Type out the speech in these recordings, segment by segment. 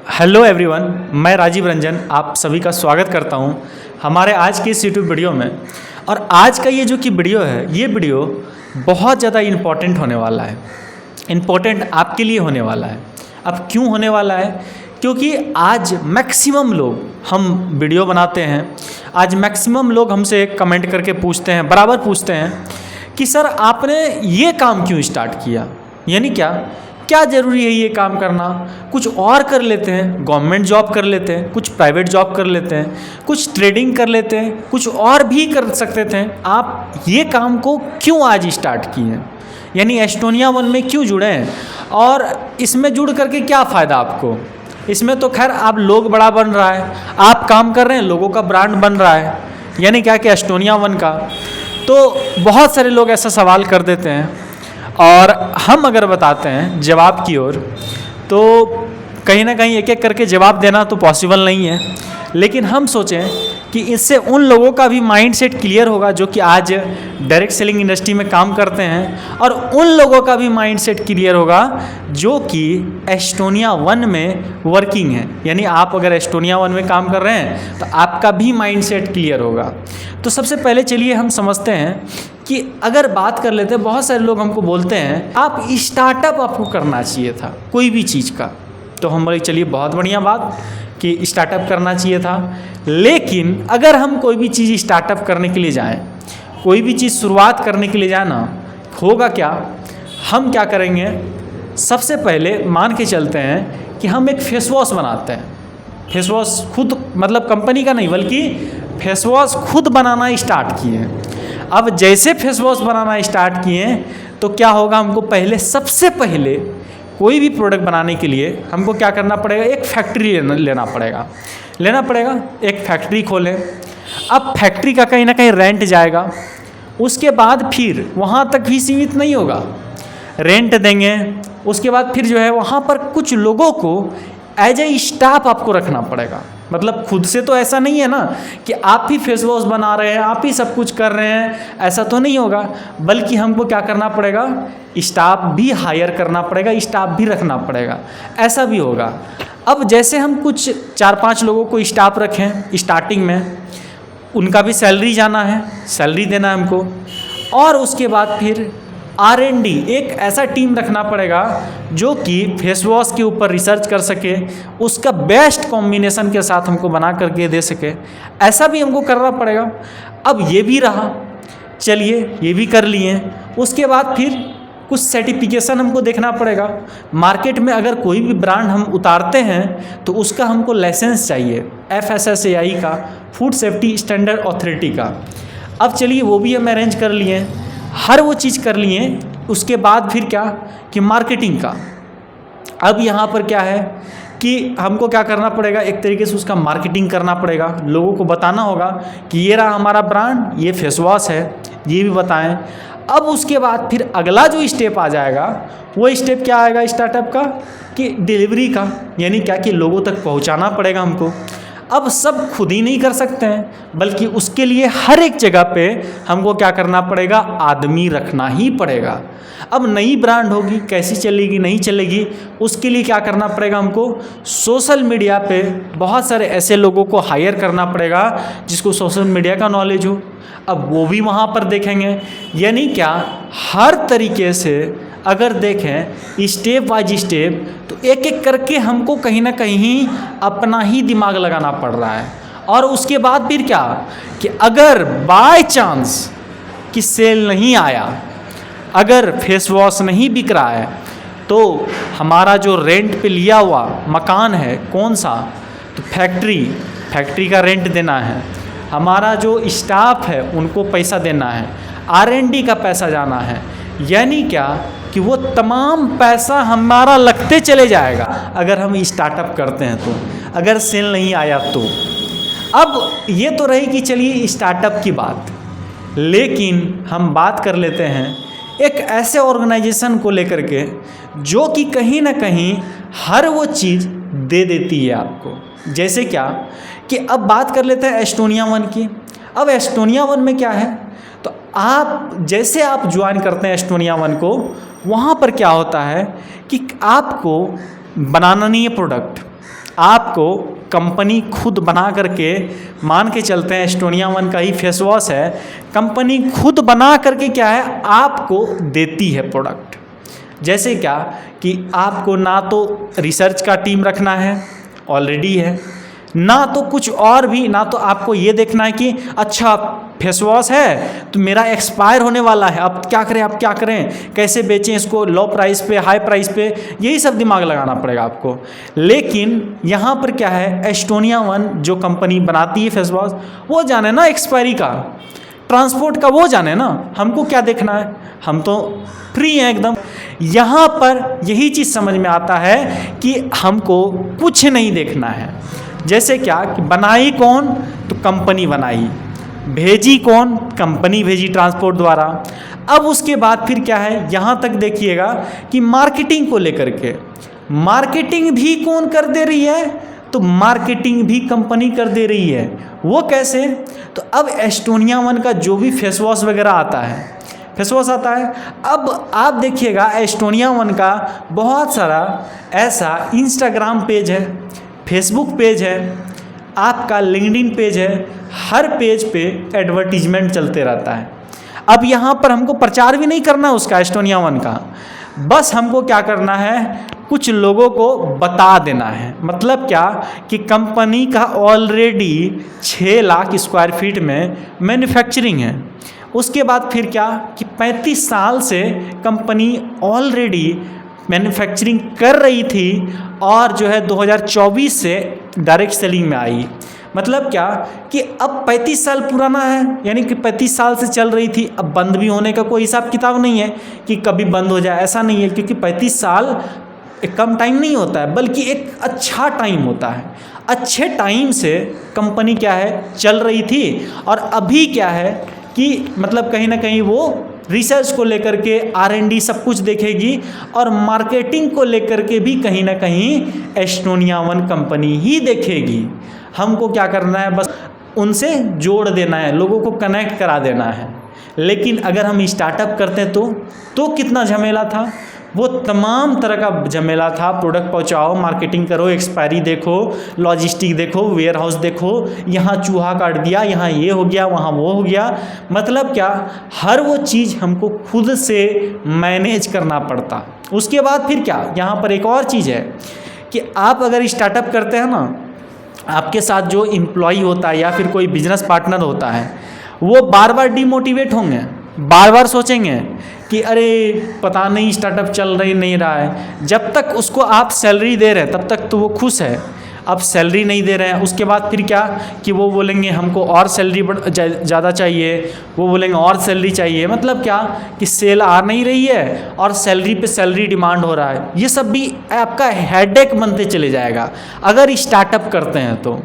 Hello everyone, मैं राजीव रंजन आप सभी का स्वागत करता हूं हमारे आज के इस यूट्यूब वीडियो में। और आज का ये जो कि वीडियो है, ये वीडियो बहुत ज़्यादा इम्पॉर्टेंट होने वाला है। इम्पॉर्टेंट आपके लिए होने वाला है। अब क्यों होने वाला है? क्योंकि आज मैक्सिमम लोग हम वीडियो बनाते हैं, आज मैक्सिमम लोग हमसे कमेंट करके पूछते हैं, बराबर पूछते हैं कि सर आपने ये काम क्यों स्टार्ट किया, यानी क्या ज़रूरी है ये काम करना, कुछ और कर लेते हैं, गवर्नमेंट जॉब कर लेते हैं, कुछ प्राइवेट जॉब कर लेते हैं, कुछ ट्रेडिंग कर लेते हैं, कुछ और भी कर सकते थे। आप ये काम को क्यों आज स्टार्ट किए हैं, यानी एस्टोनिया वन में क्यों जुड़े हैं और इसमें जुड़ करके क्या फ़ायदा आपको? इसमें तो खैर आप लोग बड़ा बन रहा है, आप काम कर रहे हैं, लोगों का ब्रांड बन रहा है, यानी कि एस्टोनिया वन का। तो बहुत सारे लोग ऐसा सवाल कर देते हैं और हम अगर बताते हैं जवाब की ओर, तो कहीं ना कहीं एक एक करके जवाब देना तो पॉसिबल नहीं है, लेकिन हम सोचें कि इससे उन लोगों का भी माइंडसेट क्लियर होगा जो कि आज डायरेक्ट सेलिंग इंडस्ट्री में काम करते हैं, और उन लोगों का भी माइंडसेट क्लियर होगा जो कि एस्टोनिया वन में वर्किंग है। यानी आप अगर एस्टोनिया वन में काम कर रहे हैं तो आपका भी माइंडसेट क्लियर होगा। तो सबसे पहले चलिए हम समझते हैं कि अगर बात कर लेते हैं, बहुत सारे लोग हमको बोलते हैं आप स्टार्टअप आपको करना चाहिए था कोई भी चीज़ का। तो हम बोले चलिए बहुत बढ़िया बात कि स्टार्टअप करना चाहिए था, लेकिन अगर हम कोई भी चीज़ स्टार्टअप करने के लिए जाएं, कोई भी चीज़ शुरुआत करने के लिए जाए ना, होगा क्या? हम क्या करेंगे, सबसे पहले मान के चलते हैं कि हम एक फेस वॉश बनाते हैं। फेस वॉश खुद, मतलब कंपनी का नहीं, बल्कि फेस वॉश खुद बनाना स्टार्ट किए। अब जैसे फेस वॉश बनाना स्टार्ट किए तो क्या होगा, हमको पहले, सबसे पहले कोई भी प्रोडक्ट बनाने के लिए हमको क्या करना पड़ेगा, एक फैक्ट्री लेना पड़ेगा। एक फैक्ट्री खोलें। अब फैक्ट्री का कहीं ना कहीं रेंट जाएगा, उसके बाद फिर वहाँ तक भी सीमित नहीं होगा, रेंट देंगे, उसके बाद फिर जो है वहाँ पर कुछ लोगों को एज ए स्टाफ आपको रखना पड़ेगा। मतलब खुद से तो ऐसा नहीं है ना कि आप ही फेस वॉश बना रहे हैं, आप ही सब कुछ कर रहे हैं, ऐसा तो नहीं होगा, बल्कि हमको क्या करना पड़ेगा, स्टाफ भी हायर करना पड़ेगा, स्टाफ भी रखना पड़ेगा, ऐसा भी होगा। अब जैसे हम कुछ 4-5 लोगों को स्टाफ रखें स्टार्टिंग में, उनका भी सैलरी जाना है, सैलरी देना है हमको, और उसके बाद फिर R&D एक ऐसा टीम रखना पड़ेगा जो कि फेस वॉश के ऊपर रिसर्च कर सके, उसका बेस्ट कॉम्बिनेशन के साथ हमको बना करके दे सके, ऐसा भी हमको करना पड़ेगा। अब ये भी रहा, चलिए ये भी कर लिए, उसके बाद फिर कुछ सर्टिफिकेशन हमको देखना पड़ेगा। मार्केट में अगर कोई भी ब्रांड हम उतारते हैं तो उसका हमको लाइसेंस चाहिए, FSSAI का, फूड सेफ्टी स्टैंडर्ड अथॉरिटी का। अब चलिए वो भी हम अरेंज कर लिए, हर वो चीज़ कर लिए। उसके बाद फिर क्या कि मार्केटिंग का, अब यहाँ पर क्या है कि हमको क्या करना पड़ेगा, एक तरीके से उसका मार्केटिंग करना पड़ेगा, लोगों को बताना होगा कि ये रहा हमारा ब्रांड, ये फेस वॉश है, ये भी बताएं। अब उसके बाद फिर अगला जो स्टेप आ जाएगा, वो स्टेप क्या आएगा स्टार्टअप का, कि डिलीवरी का, यानी क्या कि लोगों तक पहुँचाना पड़ेगा हमको। अब सब खुद ही नहीं कर सकते हैं, बल्कि उसके लिए हर एक जगह पे हमको क्या करना पड़ेगा, आदमी रखना ही पड़ेगा। अब नई ब्रांड होगी, कैसी चलेगी, नहीं चलेगी, उसके लिए क्या करना पड़ेगा, हमको सोशल मीडिया पे बहुत सारे ऐसे लोगों को हायर करना पड़ेगा जिसको सोशल मीडिया का नॉलेज हो। अब वो भी वहाँ पर देखेंगे, यानी क्या, हर तरीके से अगर देखें स्टेप बाय स्टेप, तो एक एक करके हमको कहीं ना कहीं अपना ही दिमाग लगाना पड़ रहा है। और उसके बाद फिर क्या कि अगर बाय चांस कि सेल नहीं आया, अगर फेस वॉश नहीं बिक रहा है, तो हमारा जो रेंट पे लिया हुआ मकान है, कौन सा, तो फैक्ट्री का रेंट देना है, हमारा जो स्टाफ है उनको पैसा देना है, R&D का पैसा जाना है, यानी क्या कि वो तमाम पैसा हमारा लगते चले जाएगा अगर हम स्टार्टअप करते हैं तो, अगर सेल नहीं आया तो। अब ये तो रही कि चलिए स्टार्टअप की बात, लेकिन हम बात कर लेते हैं एक ऐसे ऑर्गेनाइजेशन को लेकर के जो कि कहीं ना कहीं हर वो चीज़ दे देती है आपको। जैसे क्या कि अब बात कर लेते हैं एस्टोनिया वन की। अब एस्टोनिया वन में क्या है, तो आप जैसे आप ज्वाइन करते हैं एस्टोनिया वन को, वहाँ पर क्या होता है कि आपको बनाना नहीं है प्रोडक्ट, आपको कंपनी खुद बना करके, मान के चलते हैं एस्टोनिया वन का ही फेस वॉश है, कंपनी खुद बना करके क्या है आपको देती है प्रोडक्ट। जैसे क्या कि आपको ना तो रिसर्च का टीम रखना है, ऑलरेडी है, ना तो कुछ और भी, ना तो आपको ये देखना है कि अच्छा फेस वॉश है तो मेरा एक्सपायर होने वाला है, अब क्या करें, कैसे बेचें इसको लो प्राइस पे, हाई प्राइस पे, यही सब दिमाग लगाना पड़ेगा आपको। लेकिन यहाँ पर क्या है, एस्टोनिया वन जो कंपनी बनाती है फेस वॉश, वो जाने ना एक्सपायरी का, ट्रांसपोर्ट का वो जाने ना, हमको क्या देखना है, हम तो फ्री हैं एकदम। यहाँ पर यही चीज़ समझ में आता है कि हमको कुछ नहीं देखना है। जैसे क्या कि बनाई कौन, तो कंपनी बनाई, भेजी कौन, कंपनी भेजी ट्रांसपोर्ट द्वारा। अब उसके बाद फिर क्या है, यहाँ तक देखिएगा कि मार्केटिंग को लेकर के, मार्केटिंग भी कौन कर दे रही है, तो मार्केटिंग भी कंपनी कर दे रही है। वो कैसे, तो अब एस्टोनिया वन का जो भी फेस वॉश वगैरह आता है, फेस वॉश आता है, अब आप देखिएगा एस्टोनिया वन का बहुत सारा ऐसा इंस्टाग्राम पेज है, फेसबुक पेज है, आपका लिंक्डइन पेज है, हर पेज पे एडवर्टीजमेंट चलते रहता है। अब यहाँ पर हमको प्रचार भी नहीं करना है उसका, एस्टोनिया वन का, बस हमको क्या करना है, कुछ लोगों को बता देना है। मतलब क्या कि कंपनी का ऑलरेडी 6 लाख स्क्वायर फीट में मैन्युफैक्चरिंग है। उसके बाद फिर क्या कि 35 साल से कंपनी ऑलरेडी मैन्युफैक्चरिंग कर रही थी और जो है 2024 से डायरेक्ट सेलिंग में आई। मतलब क्या कि अब 35 साल पुराना है, यानी कि 35 साल से चल रही थी, अब बंद भी होने का कोई हिसाब किताब नहीं है कि कभी बंद हो जाए, ऐसा नहीं है, क्योंकि 35 साल एक कम टाइम नहीं होता है, बल्कि एक अच्छा टाइम होता है। अच्छे टाइम से कंपनी क्या है चल रही थी, और अभी क्या है कि मतलब कहीं ना कहीं वो रिसर्च को लेकर के R&D सब कुछ देखेगी, और मार्केटिंग को लेकर के भी कहीं ना कहीं एस्टोनिया वन कंपनी ही देखेगी। हमको क्या करना है, बस उनसे जोड़ देना है, लोगों को कनेक्ट करा देना है। लेकिन अगर हम स्टार्टअप करते तो कितना झमेला था, वो तमाम तरह का झमेला था। प्रोडक्ट पहुंचाओ, मार्केटिंग करो, एक्सपायरी देखो, लॉजिस्टिक देखो, वेयर हाउस देखो, यहाँ चूहा काट दिया, यहाँ ये हो गया, वहाँ वो हो गया। मतलब क्या, हर वो चीज़ हमको खुद से मैनेज करना पड़ता। उसके बाद फिर क्या, यहाँ पर एक और चीज़ है कि आप अगर स्टार्टअप करते हैं ना, आपके साथ जो एम्प्लॉय होता है या फिर कोई बिजनेस पार्टनर होता है, वो बार बार डिमोटिवेट होंगे, बार बार सोचेंगे कि अरे पता नहीं स्टार्टअप चल नहीं रहा है। जब तक उसको आप सैलरी दे रहे हैं तब तक तो वो खुश है, अब सैलरी नहीं दे रहे हैं, उसके बाद फिर क्या कि वो बोलेंगे हमको और सैलरी ज़्यादा चाहिए, वो बोलेंगे और सैलरी चाहिए। मतलब क्या कि सेल आ नहीं रही है और सैलरी पे सैलरी डिमांड हो रहा है। ये सब भी आपका हेडेक बनते चले जाएगा अगर स्टार्टअप करते हैं तो।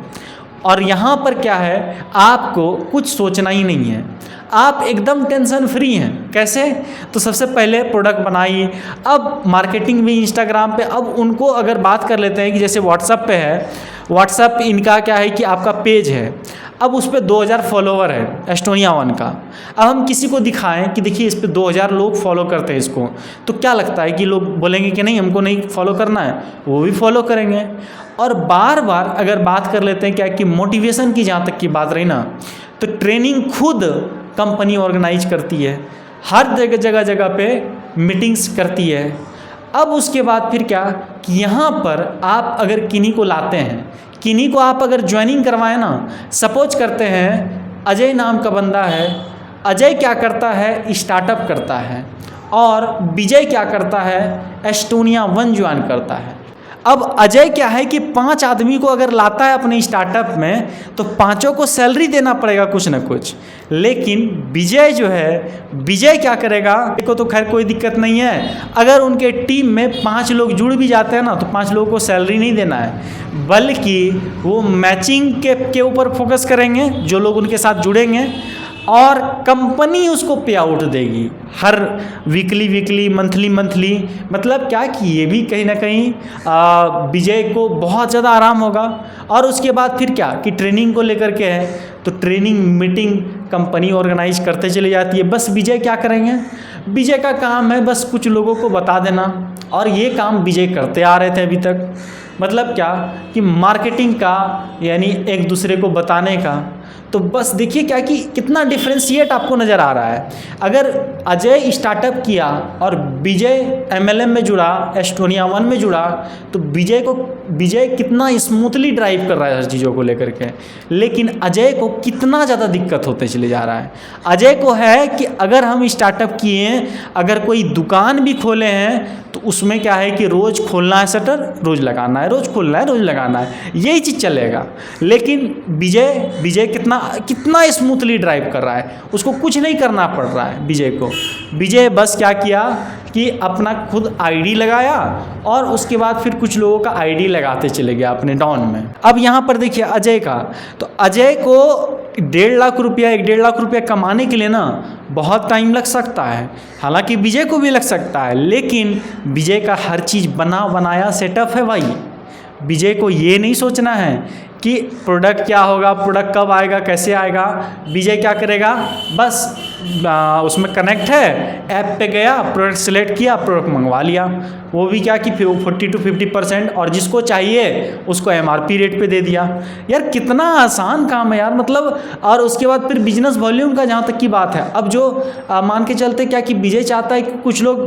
और यहाँ पर क्या है, आपको कुछ सोचना ही नहीं है, आप एकदम टेंशन फ्री हैं। कैसे, तो सबसे पहले प्रोडक्ट बनाई, अब मार्केटिंग भी इंस्टाग्राम पे। अब उनको अगर बात कर लेते हैं कि जैसे व्हाट्सएप पे है, व्हाट्सएप इनका क्या है कि आपका पेज है, अब उस पर 2000 फॉलोवर है एस्टोनिया वन का। अब हम किसी को दिखाएं कि देखिए इस पर 2000 लोग फॉलो करते हैं इसको, तो क्या लगता है कि लोग बोलेंगे कि नहीं हमको नहीं फॉलो करना है, वो भी फॉलो करेंगे। और बार बार अगर बात कर लेते हैं क्या कि मोटिवेशन की जहाँ तक की बात रही ना, तो ट्रेनिंग खुद कंपनी ऑर्गेनाइज करती है, हर जगह पे मीटिंग्स करती है। अब उसके बाद फिर क्या कि यहाँ पर आप अगर किन्हीं को लाते हैं, किन्हीं को आप अगर ज्वाइनिंग करवाएं ना, सपोज करते हैं अजय नाम का बंदा है, अजय क्या करता है स्टार्टअप करता है, और विजय क्या करता है एस्टोनिया वन ज्वाइन करता है। अब अजय क्या है कि 5 आदमी को अगर लाता है अपने स्टार्टअप में, तो 5 को सैलरी देना पड़ेगा कुछ ना कुछ। लेकिन विजय जो है, विजय क्या करेगा, को तो खैर कोई दिक्कत नहीं है, अगर उनके टीम में 5 लोग जुड़ भी जाते हैं ना, तो 5 लोगों को सैलरी नहीं देना है, बल्कि वो मैचिंग के ऊपर फोकस करेंगे, जो लोग उनके साथ जुड़ेंगे, और कंपनी उसको पे आउट देगी हर वीकली मंथली। मतलब क्या कि ये भी कहीं ना कहीं विजय को बहुत ज़्यादा आराम होगा। और उसके बाद फिर क्या कि ट्रेनिंग को लेकर के है, तो ट्रेनिंग मीटिंग कंपनी ऑर्गेनाइज करते चली जाती है। बस विजय क्या करेंगे, विजय का काम है बस कुछ लोगों को बता देना, और ये काम विजय करते आ रहे थे अभी तक। मतलब क्या कि मार्केटिंग का, यानी एक दूसरे को बताने का। तो बस देखिए क्या कि कितना डिफरेंशिएट आपको नज़र आ रहा है। अगर अजय स्टार्टअप किया और विजय MLM में जुड़ा, एस्टोनिया 1 में जुड़ा, तो विजय कितना स्मूथली ड्राइव कर रहा है हर चीज़ों को लेकर के, लेकिन अजय को कितना ज़्यादा दिक्कत होते चले जा रहा है। अजय को है कि अगर हम स्टार्टअप किए हैं, अगर कोई दुकान भी खोले हैं, तो उसमें क्या है कि रोज़ खोलना है शटर, रोज़ लगाना है, रोज़ खोलना है, रोज़ लगाना है, यही चीज़ चलेगा। लेकिन विजय कितना स्मूथली ड्राइव कर रहा है, उसको कुछ नहीं करना पड़ रहा है विजय को। विजय बस क्या किया कि अपना खुद आईडी लगाया और उसके बाद फिर कुछ लोगों का आईडी लगाते चले गया अपने डाउन में। अब यहाँ पर देखिए अजय का, तो अजय को 1.5 लाख रुपया कमाने के लिए ना बहुत टाइम लग सकता है, हालांकि विजय को भी लग सकता है, लेकिन विजय का हर चीज़ बना बनाया सेटअप है भाई। विजय को ये नहीं सोचना है कि प्रोडक्ट क्या होगा, प्रोडक्ट कब आएगा, कैसे आएगा। विजय क्या करेगा, बस उसमें कनेक्ट है, ऐप पे गया, प्रोडक्ट सेलेक्ट किया, प्रोडक्ट मंगवा लिया। वो भी क्या कि 40 to 50%, और जिसको चाहिए उसको MRP रेट पे दे दिया। यार कितना आसान काम है यार, मतलब। और उसके बाद फिर बिजनेस वॉल्यूम का जहाँ तक की बात है, अब जो मान के चलते क्या कि विजय चाहता है कि कुछ लोग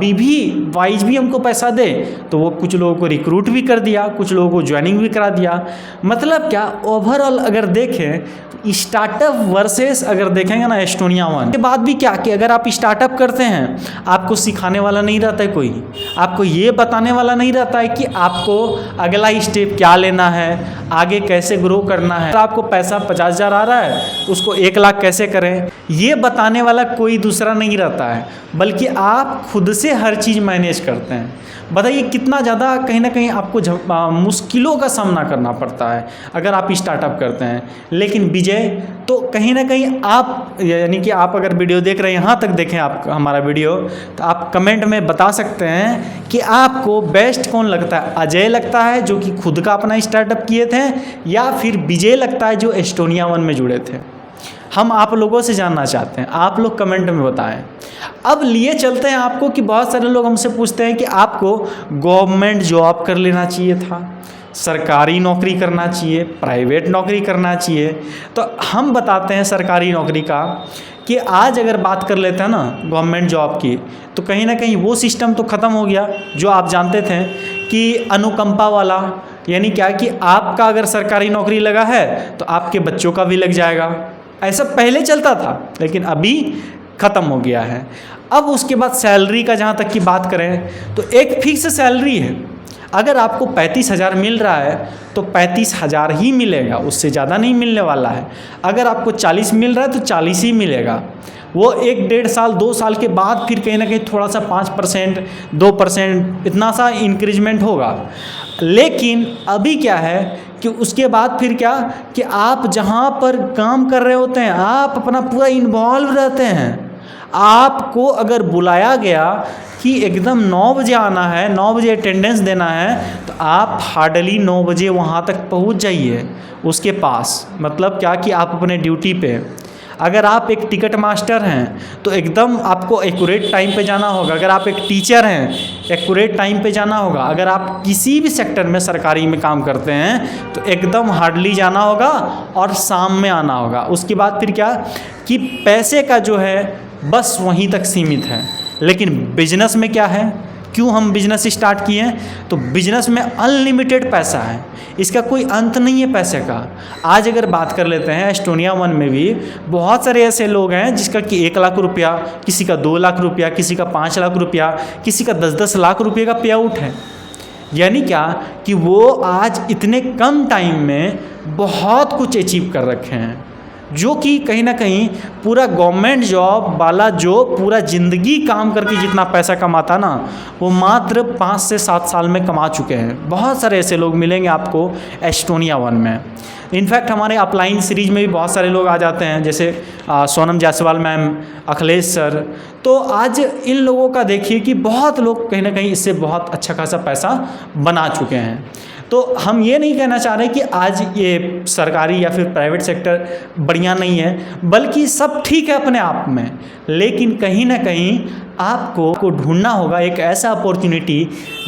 BV वाइज भी हमको पैसा दे, तो वो कुछ लोगों को रिक्रूट भी कर दिया, कुछ लोगों को ज्वाइनिंग भी करा दिया। मतलब क्या, ओवरऑल अगर देखें स्टार्टअप वर्सेस अगर देखेंगे ना एस्टोनिया 1 के बाद भी क्या कि अगर आप स्टार्टअप करते हैं, आपको सिखाने वाला नहीं रहता है कोई, आपको ये बताने वाला नहीं रहता है कि आपको अगला स्टेप क्या लेना है, आगे कैसे ग्रो करना है। आपको पैसा 50,000 आ रहा है, उसको 1 लाख कैसे करें, ये बताने वाला कोई दूसरा नहीं रहता है, बल्कि आप खुद से हर चीज़ मैनेज करते हैं। बताइए कितना ज़्यादा कहीं ना कहीं आपको मुश्किलों का सामना करना पड़ता है अगर आप स्टार्टअप करते हैं। लेकिन विजय तो कहीं ना कहीं आप, यानी कि आप अगर वीडियो देख रहे हैं, यहाँ तक देखें आप हमारा वीडियो, तो आप कमेंट में बता सकते हैं कि आपको बेस्ट कौन लगता है, अजय लगता है जो कि खुद का अपना स्टार्टअप किए थे, या फिर विजय लगता है जो एस्टोनिया 1 में जुड़े थे। हम आप लोगों से जानना चाहते हैं, आप लोग कमेंट में बताएं। अब लिए चलते हैं आपको कि बहुत सारे लोग हमसे पूछते हैं कि आपको गवर्नमेंट जॉब कर लेना चाहिए था, सरकारी नौकरी करना चाहिए, प्राइवेट नौकरी करना चाहिए। तो हम बताते हैं सरकारी नौकरी का कि आज अगर बात कर लेते हैं ना गवर्नमेंट जॉब की, तो कहीं ना कहीं वो सिस्टम तो ख़त्म हो गया जो आप जानते थे कि अनुकंपा वाला, यानी क्या कि आपका अगर सरकारी नौकरी लगा है तो आपके बच्चों का भी लग जाएगा। ऐसा पहले चलता था, लेकिन अभी ख़त्म हो गया है। अब उसके बाद सैलरी का जहाँ तक की बात करें तो एक फिक्स सैलरी है। अगर आपको 35,000 मिल रहा है तो 35,000 ही मिलेगा, उससे ज़्यादा नहीं मिलने वाला है। अगर आपको 40 मिल रहा है तो 40 ही मिलेगा। वो 1-1.5 साल 2 साल के बाद फिर कहीं ना कहीं थोड़ा सा 5% 2% इतना सा इंक्रीजमेंट होगा। लेकिन अभी क्या है कि उसके बाद फिर क्या कि आप जहाँ पर काम कर रहे होते हैं, आप अपना पूरा इन्वॉल्व रहते हैं। आपको अगर बुलाया गया कि एकदम 9 बजे आना है, 9 बजे अटेंडेंस देना है, तो आप हार्डली 9 बजे वहाँ तक पहुँच जाइए उसके पास। मतलब क्या कि आप अपने ड्यूटी पे, अगर आप एक टिकट मास्टर हैं तो एकदम आपको एक्यूरेट टाइम पे जाना होगा। अगर आप एक टीचर हैं, एक्यूरेट टाइम पे जाना होगा। अगर आप किसी भी सेक्टर में सरकारी में काम करते हैं तो एकदम हार्डली जाना होगा और शाम में आना होगा। उसके बाद फिर क्या कि पैसे का जो है बस वहीं तक सीमित है। लेकिन बिजनेस में क्या है, क्यों हम बिजनेस स्टार्ट किए हैं, तो बिजनेस में अनलिमिटेड पैसा है, इसका कोई अंत नहीं है पैसे का। आज अगर बात कर लेते हैं एस्टोनिया 1 में भी बहुत सारे ऐसे लोग हैं जिसका कि 1 लाख रुपया, किसी का 2 लाख रुपया, किसी का 5 लाख रुपया, किसी का 10-10 लाख रुपये का पे आउट है। यानी क्या कि वो आज इतने कम टाइम में बहुत कुछ अचीव कर रखे हैं, जो कि कहीं ना कहीं पूरा गवर्नमेंट जॉब वाला जो पूरा ज़िंदगी काम करके जितना पैसा कमाता ना, वो मात्र 5 से 7 साल में कमा चुके हैं। बहुत सारे ऐसे लोग मिलेंगे आपको एस्टोनिया 1 में। इनफैक्ट हमारे अपलाइन सीरीज में भी बहुत सारे लोग आ जाते हैं, जैसे सोनम जायसवाल मैम, अखिलेश सर। तो आज इन लोगों का देखिए कि बहुत लोग कहीं ना कहीं इससे बहुत अच्छा खासा पैसा बना चुके हैं। तो हम ये नहीं कहना चाह रहे कि आज ये सरकारी या फिर प्राइवेट सेक्टर बढ़िया नहीं है, बल्कि सब ठीक है अपने आप में, लेकिन कहीं ना कहीं आपको ढूंढना होगा एक ऐसा अपॉर्चुनिटी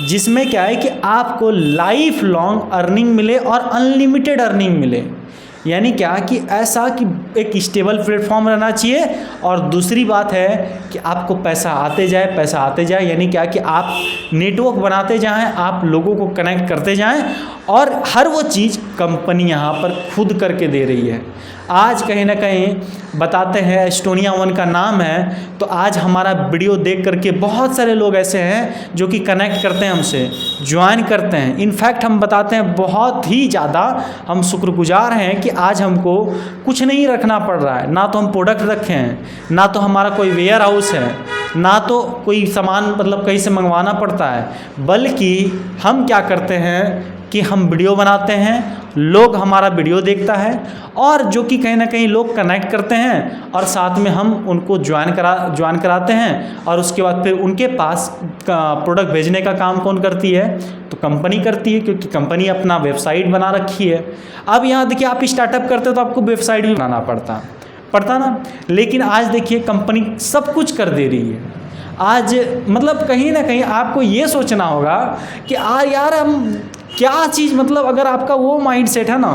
जिसमें क्या है कि आपको लाइफ लॉन्ग अर्निंग मिले और अनलिमिटेड अर्निंग मिले। यानी क्या कि ऐसा कि एक स्टेबल प्लेटफॉर्म रहना चाहिए, और दूसरी बात है कि आपको पैसा आते जाए, यानी क्या कि आप नेटवर्क बनाते जाएं, आप लोगों को कनेक्ट करते जाएं, और हर वो चीज़ कंपनी यहाँ पर खुद करके दे रही है। आज कहीं ना कहीं बताते हैं एस्टोनिया वन का नाम है, तो आज हमारा वीडियो देख करके बहुत सारे लोग ऐसे हैं जो कि कनेक्ट करते हैं हमसे, ज्वाइन करते हैं। इनफैक्ट हम बताते हैं बहुत ही ज़्यादा हम शुक्रगुजार हैं कि आज हमको कुछ नहीं रखना पड़ रहा है, ना तो हम प्रोडक्ट रखे हैं, ना तो हमारा कोई वेयर हाउस है, ना तो कोई सामान मतलब कहीं से मंगवाना पड़ता है, बल्कि हम क्या करते हैं कि हम वीडियो बनाते हैं, लोग हमारा वीडियो देखता है, और जो कि कहीं ना कहीं लोग कनेक्ट करते हैं, और साथ में हम उनको ज्वाइन कराते हैं, और उसके बाद फिर उनके पास प्रोडक्ट भेजने का काम कौन करती है? तो कंपनी करती है, क्योंकि कंपनी अपना वेबसाइट बना रखी है। अब यहाँ देखिए, आप स्टार्टअप करते हो तो आपको वेबसाइट भी बनाना पड़ता ना, लेकिन आज देखिए कंपनी सब कुछ कर दे रही है। आज मतलब कहीं ना कहीं आपको ये सोचना होगा कि यार हम क्या चीज़, मतलब अगर आपका वो माइंड सेट है ना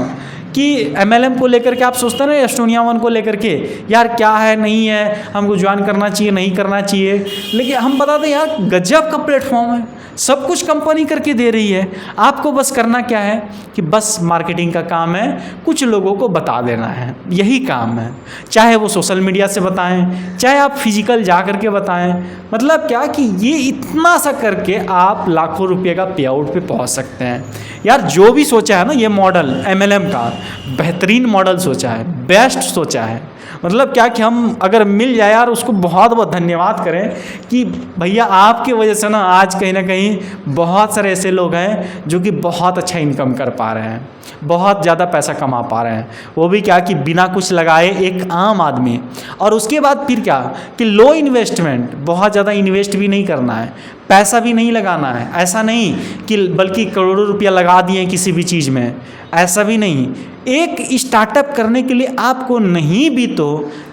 कि MLM को लेकर के आप सोचते हैं ना, एस्टोनिया वन को लेकर के यार क्या है नहीं है, हमको ज्वाइन करना चाहिए नहीं करना चाहिए, लेकिन हम बताते हैं यार गजब का प्लेटफॉर्म है, सब कुछ कंपनी करके दे रही है। आपको बस करना क्या है कि बस मार्केटिंग का काम है, कुछ लोगों को बता देना है, यही काम है। चाहे वो सोशल मीडिया से बताएं, चाहे आप फिजिकल जा करके बताएं, मतलब क्या कि ये इतना सा करके आप लाखों रुपये का पे आउट पे पहुंच सकते हैं। यार जो भी सोचा है ना ये मॉडल MLM का, बेहतरीन मॉडल सोचा है, बेस्ट सोचा है। मतलब क्या कि हम अगर मिल जाए यार, उसको बहुत बहुत धन्यवाद करें कि भैया आपकी वजह से ना आज कहीं ना कहीं बहुत सारे ऐसे लोग हैं जो कि बहुत अच्छा इनकम कर पा रहे हैं, बहुत ज़्यादा पैसा कमा पा रहे हैं, वो भी क्या कि बिना कुछ लगाए एक आम आदमी। और उसके बाद फिर क्या कि लो इन्वेस्टमेंट, बहुत ज़्यादा इन्वेस्ट भी नहीं करना है, पैसा भी नहीं लगाना है, ऐसा नहीं कि बल्कि करोड़ों रुपया लगा दिए किसी भी चीज़ में, ऐसा भी नहीं। एक स्टार्टअप करने के लिए आपको नहीं भी तो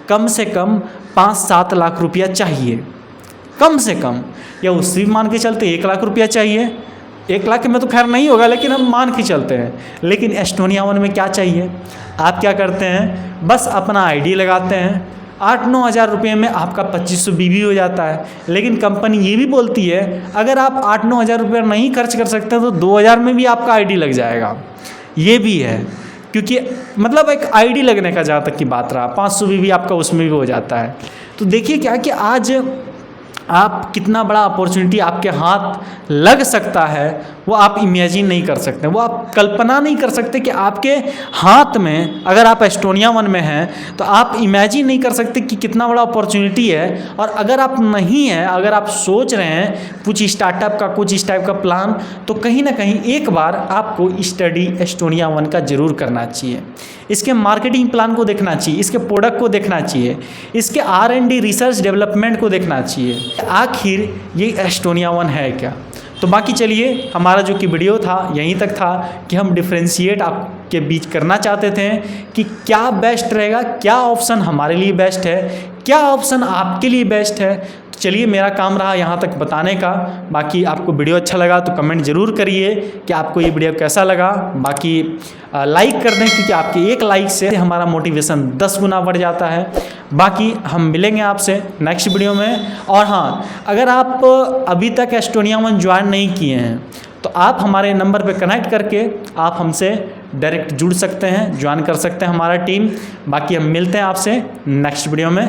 कम से कम 5-7 लाख रुपया चाहिए, कम से कम, या उससे भी मान के चलते 1 लाख रुपया चाहिए। 1 लाख में तो खैर नहीं होगा, लेकिन हम मान के चलते हैं। लेकिन एस्टोनिया वन में क्या चाहिए? आप क्या करते हैं, बस अपना ID लगाते हैं, 8-9 हज़ार रुपये में आपका 2500 BB हो जाता है। लेकिन कंपनी ये भी बोलती है अगर आप 8-9 हज़ार रुपये नहीं खर्च कर सकते तो 2000 में भी आपका ID लग जाएगा। ये भी है, क्योंकि मतलब एक ID लगने का जहाँ तक की बात रहा, 500 BB आपका उसमें भी हो जाता है। तो देखिए क्या कि आज आप कितना बड़ा अपॉर्चुनिटी आपके हाथ लग सकता है वो आप इमेजिन नहीं कर सकते, वो आप कल्पना नहीं कर सकते कि आपके हाथ में, अगर आप एस्टोनिया वन में हैं तो आप इमेजिन नहीं कर सकते कि कितना बड़ा अपॉर्चुनिटी है। और अगर आप नहीं हैं, अगर आप सोच रहे हैं कुछ स्टार्टअप का, कुछ इस टाइप का प्लान, तो कहीं ना कहीं एक बार आपको स्टडी एस्टोनिया वन का ज़रूर करना चाहिए। इसके मार्केटिंग प्लान को देखना चाहिए, इसके प्रोडक्ट को देखना चाहिए, इसके R&D रिसर्च डेवलपमेंट को देखना चाहिए, आखिर ये एस्टोनिया वन है क्या। तो बाकी चलिए, हमारा जो कि वीडियो था यहीं तक था कि हम डिफ्रेंशिएट आपके बीच करना चाहते थे कि क्या बेस्ट रहेगा, क्या ऑप्शन हमारे लिए बेस्ट है, क्या ऑप्शन आपके लिए बेस्ट है। तो चलिए, मेरा काम रहा यहाँ तक बताने का। बाकी आपको वीडियो अच्छा लगा तो कमेंट ज़रूर करिए कि आपको ये वीडियो कैसा लगा। बाकी लाइक कर दें, क्योंकि आपके एक लाइक से हमारा मोटिवेशन 10 गुना बढ़ जाता है। बाकी हम मिलेंगे आपसे नेक्स्ट वीडियो में। और हाँ, अगर आप अभी तक एस्टोनिया वन ज्वाइन नहीं किए हैं तो आप हमारे नंबर पे कनेक्ट करके आप हमसे डायरेक्ट जुड़ सकते हैं, ज्वाइन कर सकते हैं हमारा टीम। बाकी हम मिलते हैं आपसे नेक्स्ट वीडियो में।